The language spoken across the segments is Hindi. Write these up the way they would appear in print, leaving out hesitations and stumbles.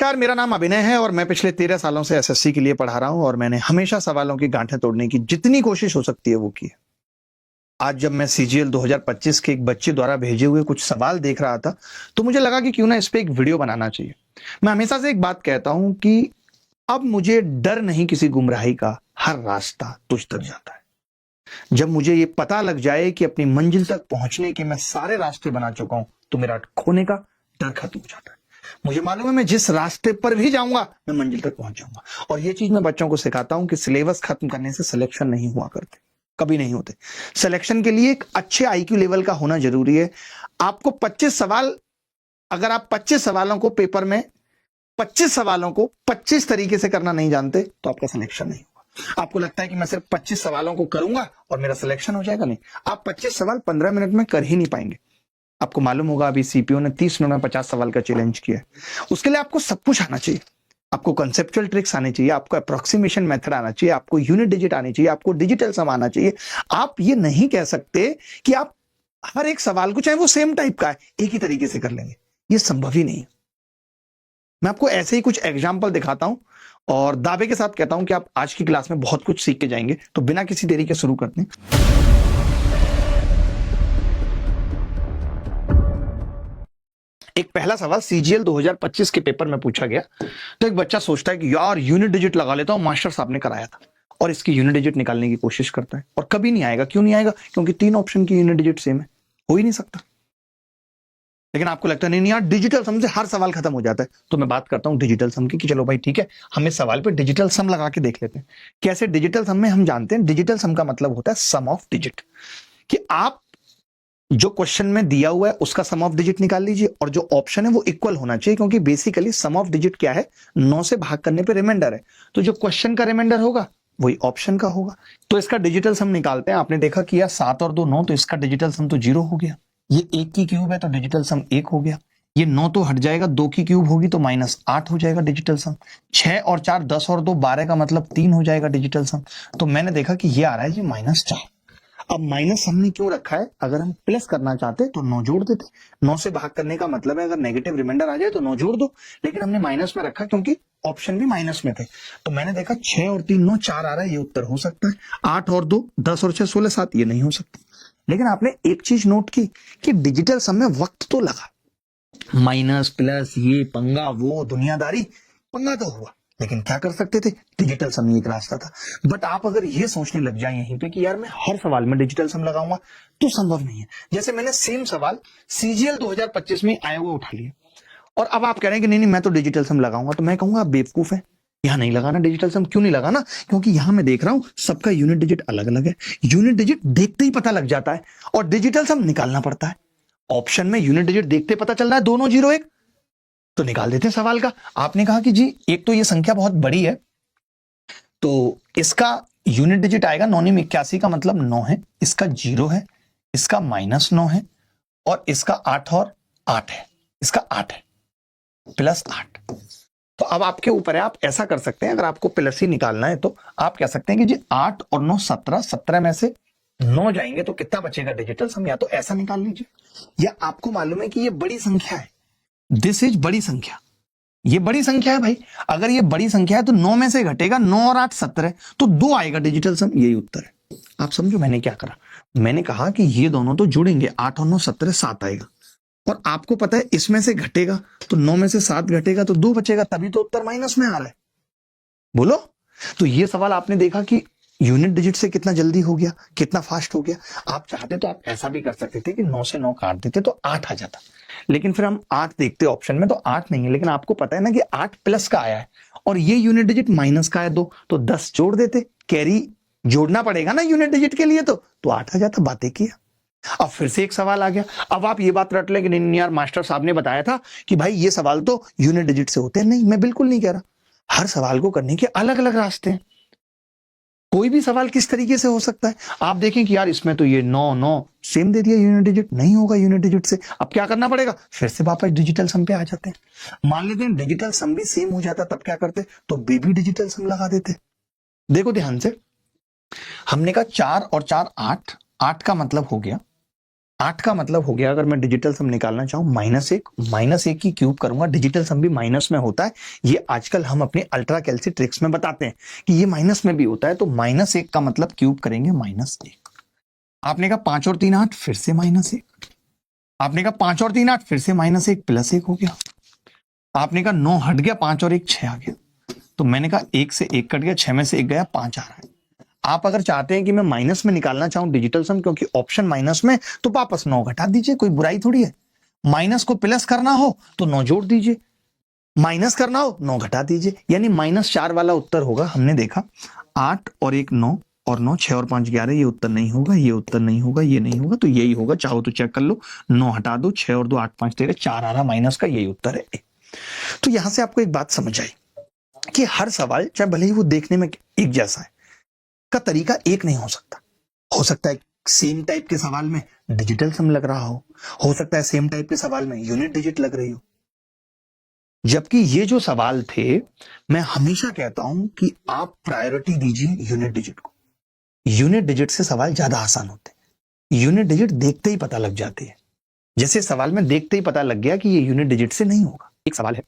नमस्कार, मेरा नाम अभिनय है और मैं पिछले 13 सालों से एसएससी के लिए पढ़ा रहा हूं और मैंने हमेशा सवालों की गांठें तोड़ने की जितनी कोशिश हो सकती है वो की है। आज जब मैं सीजीएल 2025 के एक बच्चे द्वारा भेजे हुए कुछ सवाल देख रहा था तो मुझे लगा कि क्यों ना इस पे एक वीडियो बनाना चाहिए। मैं हमेशा से एक बात कहता हूं कि अब मुझे डर नहीं किसी गुमराही का, हर रास्ता तुझ तक जाता है। जब मुझे ये पता लग जाए कि अपनी मंजिल तक पहुंचने के मैं सारे रास्ते बना चुका हूं तो मेरा खोने का डर खत्म हो जाता है। मुझे मालूम है मैं जिस रास्ते पर भी जाऊंगा मैं मंजिल तक पहुंच जाऊंगा। और ये चीज मैं बच्चों को सिखाता हूं कि सिलेबस खत्म करने से सिलेक्शन नहीं हुआ करते, कभी नहीं होते। सिलेक्शन के लिए एक अच्छे आईक्यू लेवल का होना जरूरी है। आपको 25 सवाल, अगर आप 25 सवालों को पेपर में 25 सवालों को 25 तरीके से करना नहीं जानते तो आपका सिलेक्शन नहीं होगा। आपको लगता है कि मैं सिर्फ 25 सवालों को करूंगा और मेरा सिलेक्शन हो जाएगा, नहीं। आप 25 सवाल 15 मिनट में कर ही नहीं पाएंगे। आपको मालूम होगा अभी सीपीओ ने 30 मिनट में 50 सवाल का चैलेंज किया है। उसके लिए आपको सब कुछ आना चाहिए। आपको कंसेप्चुअल ट्रिक्स आने चाहिए, आपको अप्रोक्सीमेशन मेथड आना चाहिए, आपको यूनिट डिजिट आनी चाहिए, आपको डिजिटल सम आना चाहिए। आप ये नहीं कह सकते कि आप हर एक सवाल को, चाहे वो सेम टाइप का है, एक ही तरीके से कर लेंगे। ये संभव ही नहीं है। मैं आपको ऐसे ही कुछ एग्जाम्पल दिखाता हूं और दावे के साथ कहता हूं कि आप आज की क्लास में बहुत कुछ सीख के जाएंगे। तो बिना किसी देरी के शुरू करते हैं। एक पहला सवाल सीजीएल 2025 के पेपर में पूछा गया। तो एक बच्चा सोचता है कि यार यूनिट डिजिट लगा लेता हूं, मास्टर साहब ने कराया था, और इसकी यूनिट डिजिट निकालने की कोशिश करता है और कभी नहीं आएगा। क्यों नहीं आएगा? क्योंकि 3 ऑप्शन की यूनिट डिजिट सेम है, हो ही नहीं सकता। लेकिन आपको लगता नहीं यार डिजिटल सम से हर सवाल खत्म हो जाता है। तो मैं बात करता हूं डिजिटल सम की कि चलो भाई ठीक है, हम इस सवाल पे डिजिटल सम लगा के देख लेते हैं। कैसे? डिजिटल सम में हम जानते हैं डिजिटल सम का मतलब होता है सम ऑफ डिजिट, कि आप जो क्वेश्चन में दिया हुआ है उसका सम ऑफ डिजिट निकाल लीजिए और जो ऑप्शन है वो इक्वल होना चाहिए, क्योंकि बेसिकली सम ऑफ डिजिट क्या है? 9 से भाग करने पे रिमाइंडर है। तो जो क्वेश्चन का रिमाइंडर होगा वही ऑप्शन का होगा। तो इसका डिजिटल सम निकालते हैं। आपने देखा कि यार 7 और 2 9, तो इसका डिजिटल सम तो 0 हो गया। ये 1 की क्यूब है तो डिजिटल सम 1 हो गया। ये 9 तो हट जाएगा, 2 की क्यूब होगी तो -8 हो जाएगा डिजिटल सम। 6 और 4 10 और 2 12 का मतलब 3 हो जाएगा डिजिटल सम। तो मैंने देखा कि ये आ रहा है जी -4। अब माइनस हमने क्यों रखा है? अगर हम प्लस करना चाहते तो 9 जोड़ देते। 9 से भाग करने का मतलब है अगर नेगेटिव रिमाइंडर आ जाए तो 9 जोड़ दो, लेकिन हमने माइनस में रखा क्योंकि ऑप्शन भी माइनस में थे। तो मैंने देखा 6 और 3 9 4 आ रहा है, ये उत्तर हो सकता है। 8 और 2 10 और 6 16 7, ये नहीं हो सकता। लेकिन आपने एक चीज नोट की कि डिजिटल सम में वक्त तो लगा। माइनस प्लस ये पंगा वो दुनियादारी, पंगा तो हुआ, लेकिन क्या कर सकते थे? डिजिटल सम ही एक रास्ता था। बट आप अगर ये सोचने लग जाए यहीं पे कि यार मैं हर सवाल में डिजिटल सम लगाऊंगा, तो संभव नहीं है। जैसे मैंने सेम सवाल सीजीएल 2025 में आया हुआ उठा लिया और अब आप कह रहे हैं कि नहीं नहीं मैं तो डिजिटल सम लगाऊंगा, तो मैं कहूंगा आप बेवकूफ है, यहां नहीं लगाना डिजिटल सम। क्यों नहीं लगाना? क्योंकि यहां मैं देख रहा हूं सबका यूनिट डिजिट अलग अलग है। यूनिट डिजिट देखते ही पता लग जाता है और डिजिटल सम निकालना पड़ता है। ऑप्शन में यूनिट डिजिट देखते पता चल रहा है दोनों 0 1, तो निकाल देते हैं सवाल का। आपने कहा कि जी एक तो ये संख्या बहुत बड़ी है तो इसका यूनिट डिजिट आएगा 981 का मतलब 9 है, इसका 0 है, इसका -9 है और इसका 8 और 8 है, इसका 8 है +8। तो अब आपके ऊपर है, आप ऐसा कर सकते हैं। अगर आपको प्लस ही निकालना है तो आप कह सकते हैं कि जी 8 और 9 17, 17 में से 9 जाएंगे तो कितना बचेगा डिजिटल सम? या तो ऐसा निकाल लीजिए, या आपको मालूम है कि ये बड़ी संख्या है, दिस इज बड़ी संख्या, ये बड़ी संख्या है भाई। अगर ये बड़ी संख्या है तो 9 में से घटेगा, 9 और 8 17, तो 2 आएगा डिजिटल सम। यही उत्तर है। आप समझो मैंने क्या करा? मैंने कहा कि ये दोनों तो जुड़ेंगे, 8 और 9 17 7 आएगा, और आपको पता है इसमें से घटेगा तो 9 में से 7 घटेगा तो 2 बचेगा, तभी तो उत्तर माइनस में आ रहा है। बोलो। तो ये सवाल आपने देखा कि यूनिट डिजिट से कितना जल्दी हो गया, कितना फास्ट हो गया। आप चाहते तो आप ऐसा भी कर सकते थे कि 9 से 9 काट देते तो 8 आ जाता, लेकिन फिर हम 8 देखते ऑप्शन में तो 8 नहीं है। लेकिन आपको पता है ना कि 8 प्लस का आया है और ये यूनिट डिजिट माइनस का है 2, तो 10 जोड़ देते। कैरी जोड़ना पड़ेगा ना यूनिट डिजिट के लिए, तो 8 आ जाता। बातें किया। अब फिर से एक सवाल आ गया। अब आप ये बात रट लें कि नहीं यार मास्टर साहब ने बताया था कि भाई ये सवाल तो यूनिट डिजिट से होते हैं। नहीं, मैं बिल्कुल नहीं कह रहा। हर सवाल को करने के अलग अलग रास्ते हैं। कोई भी सवाल किस तरीके से हो सकता है। आप देखें कि यार इसमें तो ये 9 9 सेम दे दिया यूनिट डिजिट, नहीं होगा यूनिट डिजिट से। अब क्या करना पड़ेगा? फिर से वापस डिजिटल सम पे आ जाते हैं। मान लेते हैं डिजिटल सम भी सेम हो जाता, तब क्या करते? तो बेबी डिजिटल सम लगा देते। देखो ध्यान से, हमने कहा 4 और 4 8, 8 का मतलब हो गया 8 का मतलब हो गया, अगर मैं डिजिटल सम निकालना चाहूं -1 की क्यूब करूंगा, डिजिटल सम भी माइनस में होता है। ये आजकल हम अपने अल्ट्रा कैलसी ट्रिक्स में बताते हैं कि ये माइनस में भी होता है। तो -1 का मतलब क्यूब करेंगे -1। आपने कहा 5 और 3 8, फिर से -1। आपने कहा 5 और 3 8, फिर से -1 +1 हो गया। आपने कहा 9 हट गया, 5 और 1 6 आ गया। तो मैंने कहा 1 से 1 कट गया, 6 में से 1 गया, 5 आ रहा है। आप अगर चाहते हैं कि मैं माइनस में निकालना चाहूं डिजिटल सम, क्योंकि ऑप्शन माइनस में, तो वापस 9 घटा दीजिए, कोई बुराई थोड़ी है। माइनस को प्लस करना हो तो 9 जोड़ दीजिए, माइनस करना हो 9 घटा दीजिए, यानी -4 वाला उत्तर होगा। हमने देखा 8 और 1 9 और 9 6 और 5 11, ये उत्तर नहीं होगा, ये उत्तर नहीं होगा, ये नहीं होगा, तो यही होगा। चाहो तो चेक कर लो, 9 हटा दो, 6 और 2 8 5 13 4 आ रहा माइनस का, यही उत्तर है। तो यहां से आपको एक बात समझ आई कि हर सवाल, चाहे भले ही वो देखने में एक जैसा है, का तरीका एक नहीं हो सकता। हो सकता है सेम टाइप के सवाल में डिजिटल सम लग रहा हो सकता है सेम टाइप के सवाल में यूनिट डिजिट लग रही हो। जबकि ये जो सवाल थे, मैं हमेशा कहता हूं कि आप प्रायोरिटी दीजिए यूनिट डिजिट को। यूनिट डिजिट से सवाल ज्यादा आसान होते हैं। यूनिट डिजिट देखते ही पता लग जाती है। जैसे सवाल में देखते ही पता लग गया कि ये यूनिट डिजिट से नहीं होगा। एक सवाल है,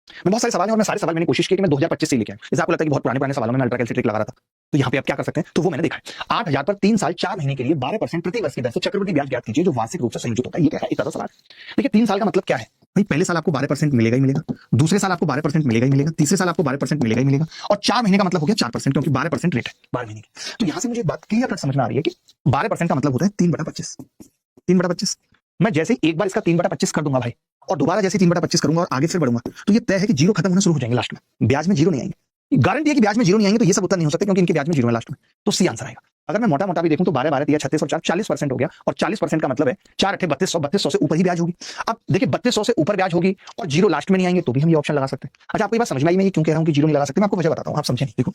मैं बहुत सारे सवाल हैं और मैं सारे सवाल मैंने कोशिश की कि मैं 2025 से लेके आऊं। जैसे आपको लगता है कि बहुत पुराने सवालों में मैं अल्ट्रा कैलसी ट्रिक लगा रहा था, तो यहाँ पे आप क्या कर सकते हैं, तो वो मैंने देखा है। 8,000 पर 3 साल 4 महीने के लिए 12% प्रति वर्ष की दर से चक्रवृद्धि ब्याज ज्ञात कीजिए जो वार्षिक रूप से संयोजित होता है। ये क्या है, एक तरह सवाल। देखिए 3 साल का मतलब क्या है भाई, पहले साल आपको 12% मिलेगा ही मिलेगा, दूसरे साल आपको 12% मिलेगा ही मिलेगा, तीसरे साल आपको 12% मिलेगा ही मिलेगा, और 4 महीने का मतलब हो गया 4%, क्योंकि 12% रेट है 12 महीने की। तो यहां से मुझे एक बात क्लियर कट समझ में आ रही है कि 12% का मतलब होता है 3/25। 3/25 मैं जैसे एक बार इसका 3/25 कर दूंगा भाई, और दोबारा जैसे 3/25 करूंगा और आगे फिर बढ़ूंगा, तो ये तय है कि जीरो खत्म होना शुरू हो जाएंगे लास्ट में। ब्याज में जीरो नहीं आएंगे, गारंटी है कि ब्याज में जीरो नहीं आएंगे। तो ये सब उत्तर नहीं हो सकते क्योंकि इनके ब्याज में जीरो है लास्ट में। तो सी आंसर आएगा। अगर मैं मोटा मोटा भी देखूं तो 12 12 13 36 और 4 40% हो गया, और 40% का मतलब है 4 8 3200, 3200 से ऊपर ही ब्याज होगी। अब देखिए 3200 से ऊपर ब्याज होगी और जीरो लास्ट में नहीं आएंगे, तो भी हम ये ऑप्शन लगा सकते हैं। अच्छा, आपको ये बात समझ में आई मैं ये क्यों कह रहा हूं कि जीरो नहीं लगा सकते? मैं आपको वजह बताता हूं, आप समझे नहीं। देखो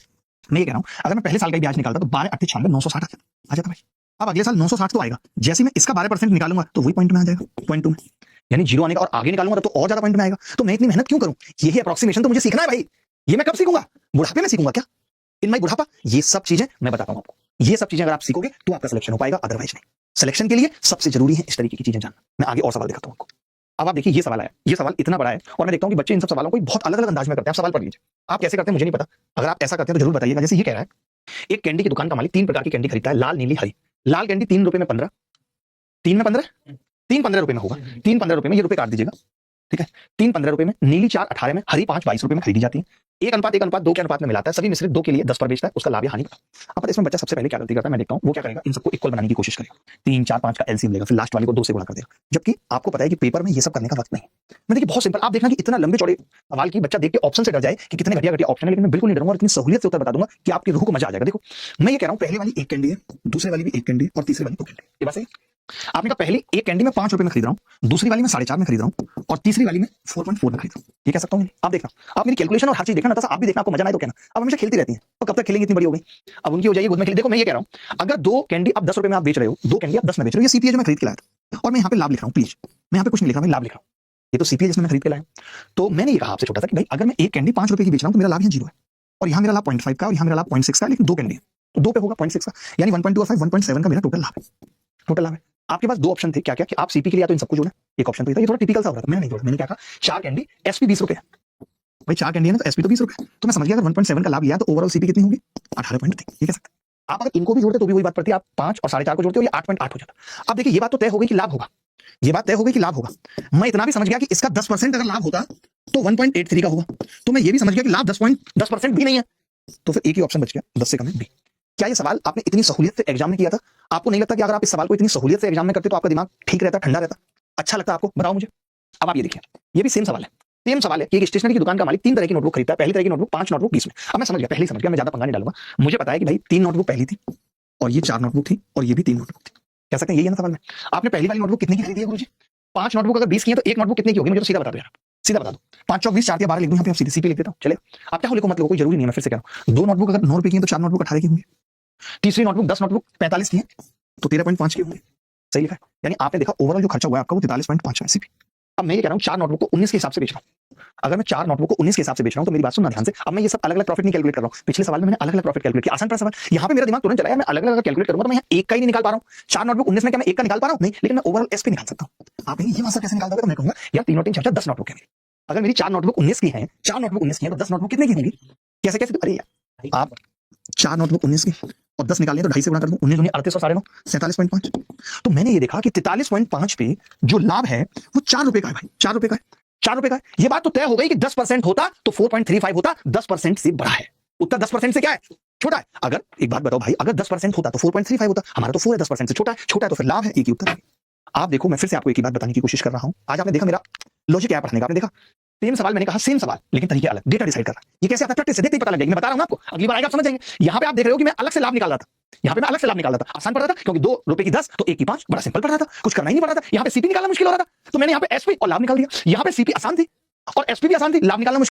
मैं ये कह रहा हूं, अगर मैं पहले साल का ही ब्याज निकालता तो 12 8 96 960 आ जाता भाई। अब अगले साल 960 तो आएगा, जैसे मैं इसका 12% निकालूंगा तो वही पॉइंट में आ जाएगा, पॉइंट 2 में। यानी जीरो आने का और आगे निकालूंगा तो और ज्यादा पॉइंट में आएगा। तो मैं इतनी मेहनत क्यों करूं? यही अप्रोक्सीमेशन तो मुझे सीखना है भाई। ये मैं कब सीखूंगा? बुढ़ापे में सीखूंगा क्या? इन माई बुढ़ापा? ये सब चीजें मैं बताता हूं आपको। ये सब चीजें अगर आप सीखोगे तो आपका सिलेक्शन हो पाएगा, अदरवाइज नहीं। सिलेक्शन के लिए सबसे जरूरी है इस तरीके की चीजें जानना। मैं आगे और सवाल दिखाता हूं आपको। अब आप देखिए ये सवाल आया, ये सवाल इतना बड़ा है और मैं देखता हूं कि बच्चे इन सब सवालों को बहुत अलग अलग अंदाज में करते हैं। आप सवाल पढ़ लीजिए, आप कैसे करते हैं मुझे नहीं पता। अगर आप ऐसा करते हैं तो जरूर बताइएगा। जैसे ये कह रहा है, एक कैंडी की दुकान का मालिक 3 प्रकार की कैंडी खरीदता है, लाल नीली हरी। लाल कैंडी 3 रुपए में 15, 3 में 15, 3 15 रुपए में होगा। 3 15 रुपए में, ये रुपए काट दीजिएगा, ठीक है। 3 15 रुपए में, नीली 4 18 में, हरी 5 22 रुपए में खरीदी जाती है। 1:1:2 के अनुपात में मिलाता है, सभी मिश्रित 2 के लिए 10 पर बेचता है, उसका लाभ या हानि बता। अब इसमें बच्चा सबसे पहले क्या गलती करता है, मैं देखता हूं वो क्या करेगा, इन सबको इक्वल बनाने की कोशिश करेगा। 3 4 5 का एलसीएम लेगा, फिर लास्ट वाले को 2 से गुणा कर देगा। जबकि आपको पता है कि पेपर में ये सब करने का वक्त नहीं है। मैं देखिए बहुत सिंपल, आप देखना कि इतना लंबे चौड़े सवाल की बच्चा देख के ऑप्शन से डर जाए कि कितने घटिया घटिया ऑप्शन है, लेकिन मैं बिल्कुल नहीं डरूंगा और इतनी सहूलियत से उत्तर बता दूंगा कि आपकी रूह को मजा आ जाएगा। देखो मैं ये कह रहा हूं, पहले वाली एक कैंडी है, दूसरे वाली भी एक कैंडी है, और तीसरी वाली 2 कैंडी। ये बात सही? आपने कहा पहली एक कैंडी में 5 रुपए में खरीद रहा हूं, दूसरी वाली में 4.5 में खरीद रहा हूं, और तीसरी वाली में 4.4 में खरीद रहा हूं। ये कह सकता हूं? आप देखना, आप मेरी कैलकुलेशन और हर चीज देखना, आप भी देखना, आपको मजा ना आए तो कहना। अब हमेशा खेलती रहती हैं, तो कब तक खेलेंगी? इतनी बड़ी हो गई, अब उनकी हो जाएगी, खुद में खेल। देखो मैं ये कह रहा हूं, अगर 2 कैंडी आप 10 रुपए में आप बेच रहे हो, 2 कैंडी आप 10 में बेच रहे हो, ये सीपीए जो मैं खरीद के लाया था, और मैं यहाँ पे लाभ लिख रहा हूँ। प्लीज मैं यहाँ पे कुछ नहीं लिख रहा, मैं लाभ लिख रहा हूँ। ये तो सीपीए जिसमें मैं खरीद के लाया। तो मैंने ये कहा आपसे छोटा सा कि भाई अगर मैं एक कैंडी 5 रुपए की बेच रहा हूं तो मेरा लाभ यहाँ 0 है, और यहाँ मेरा लाभ 0.5 का, और यहाँ मेरा लाभ 0.6 का, लेकिन 2 कैंडी है तो 2 पे होगा 0.6 का, यानी 1.2 और 5 1.7 का मेरा टोटल लाभ है। टोटल लाभ है। आपके पास 2 ऑप्शन थे, क्या क्या कि आप सीपी के लिए या तो इन सबको जोड़ें, एक ऑप्शन तो था, ये थोड़ा टिपिकल सा हो रहा था, मैंने नहीं जोड़ा। मैंने क्या कहा, 4 कैंडी एसपी 20 रुपए है भाई, 4 कैंडी है ना तो एसपी तो 20 रुपए, तो मैं समझ गया अगर 1.7 का लाभ लिया तो ओवरऑल सीपी कितनी होगी? 18.3। ये कह सकते हैं। आप अगर इनको भी जोड़ते तो भी वही बात पड़ती है, आप 5 और 4.5 को जोड़ते हो, ये 8.8 हो जाता। अब देखिए ये बात तो तय हो गई कि लाभ होगा, ये बात तय हो गई कि लाभ होगा। मैं इतना भी समझ गया कि इसका 10% अगर लाभ होता तो 1.83 का होगा, तो मैं ये भी समझ गया कि लाभ 10% भी नहीं है, तो फिर एक ही ऑप्शन बच गया, 10 से कम है बी। क्या ये सवाल आपने इतनी सहूलियत से एग्जाम में किया था? आपको नहीं लगता कि अगर आप इस सवाल को इतनी सहूलियत से एग्जाम में करते तो आपका दिमाग ठीक रहता, ठंडा रहता, अच्छा लगता आपको? बताओ मुझे। अब आप ये देखिए, ये भी सेम सवाल है, सेम सवाल है कि एक स्टेशनरी की दुकान का मालिक 3 तरह की नोटबुक खरीदता है, पहली तरह की नोटबुक 5 नोटबुक 20 में। अब मैं समझ गया, पहले ही समझ गया, मैं ज्यादा पंगा नहीं डालूंगा। मुझे पता है कि भाई 3 नोटबुक पहली थी, और ये 4 नोटबुक थी, और ये भी 3 नोटबुक थी। कह सकते हैं यही है ना सवाल में। आपने पहली वाली नोटबुक कितनी की खरीदी है गुरुजी? 5 नोटबुक अगर 20 की है तो एक नोटबुक कितने की होगी? मुझे तो सीधा बता दो यार, सीधा बता दो। 5 चौक 20, 4 या 12 लिख दूं, यहाँ पे आप सीधे सीपी लिख देता हूं, चले। आप क्या लिखो मतलब कोई जरूरी नहीं है, मैं फिर से कह रहा हूं। 2 नोटबुक अगर 9 रुपए की है तो 4 नोटबुक 18 की होंगी। तीसरी नोटबुक 10 नोटबुक 45 की है तो 13.5 की होंगी। सही लिखा है। यानी आपने देखा ओवरऑल जो खर्चा हुआ है आपका वो 43.5 है सीपी। अब मैं ये कह रहा हूँ 4 नोटबुक को 19 के हिसाब से बेच रहा हूँ। अगर मैं 4 नोटबुक को 19 के हिसाब से बेच रहा हूँ तो मेरी बात सुनना ध्यान से। अब मैं ये सब अलग अलग प्रॉफिट नहीं कैलकुलेट कर रहा हूँ। पिछले सवाल में मैंने अलग अलग प्रॉफिट कैलकुलेट किया, आसान पड़ा सवाल। यहाँ पे मेरा दिमाग तुरंत चला यार मैं अलग अलग कैलकुलेट करूंगा तो मैं यहाँ एक का ही नहीं निकाल पा रहा हूँ। 4 नोटबुक 19 में क्या मैं एक का निकाल पा रहा हूँ? नहीं, लेकिन मैं ओवरऑल एसपी निकाल सकता हूँ। आप कहेंगे ये मास्टर कैसे निकाल दोगे? तो मैं कहूंगा यार 3 और 3 10 नोटबुक है मेरी। अगर मेरी 4 नोटबुक 19 की है, 4 नोटबुक 19 की है तो 10 नोटबुक कितने की होंगी? कैसे कैसे? अरे यार आप 4 नोटबुक 19 की और 10 निकालिए तो 2.5 से गुणा कर दूं। 19 38 और 9.5 47.5। तो मैंने ये देखा कि 43.5 पे जो लाभ है वो 4 रुपए का है भाई, 4 रुपए का है, 4 रुपए का है। ये बात तो तय हो गई कि 10% होता तो 4.35 होता, 10% से बड़ा है। उत्तर 10% से क्या है? छोटा है। अगर एक बात बताओ भाई, अगर 10% होता तो 4.35 होता, हमारा तो 4 है, 10% से छोटा है, छोटा है तो फिर लाभ है, एक ही उत्तर है। आप देखो मैं फिर से आपको एक ही बात बताने की कोशिश कर रहा हूं। आज आपने देखा मेरा लॉजिक क्या पढ़ने का, आपने देखा सेम सवाल मैंने कहा सेम सवाल लेकिन तरीके अलग, डेटा डिसाइड कर रहा है। ये कैसे आता है? प्रैक्टिस से देखते ही पता लग जाएगा। मैं बता रहा हूं आपको, अगली बार आएगा आप समझ जाएंगे। यहां पे आप देख रहे हो कि मैं अलग से लाभ निकाल रहा था, यहां पे मैं अलग से लाभ निकाल रहा था। आसान पड़ रहा था क्योंकि 2 रुपए की 10 तो 1 की 5, बड़ा सिंपल पड़ रहा था, कुछ करना ही नहीं पड़ रहा था। यहां पे सीपी निकालना मुश्किल हो रहा था तो मैंने यहां पे एसपी और लाभ निकाल दिया। यहां पे सीपी आसान थी और एसपी भी आसान थी, लाभ निकालना मुश्किल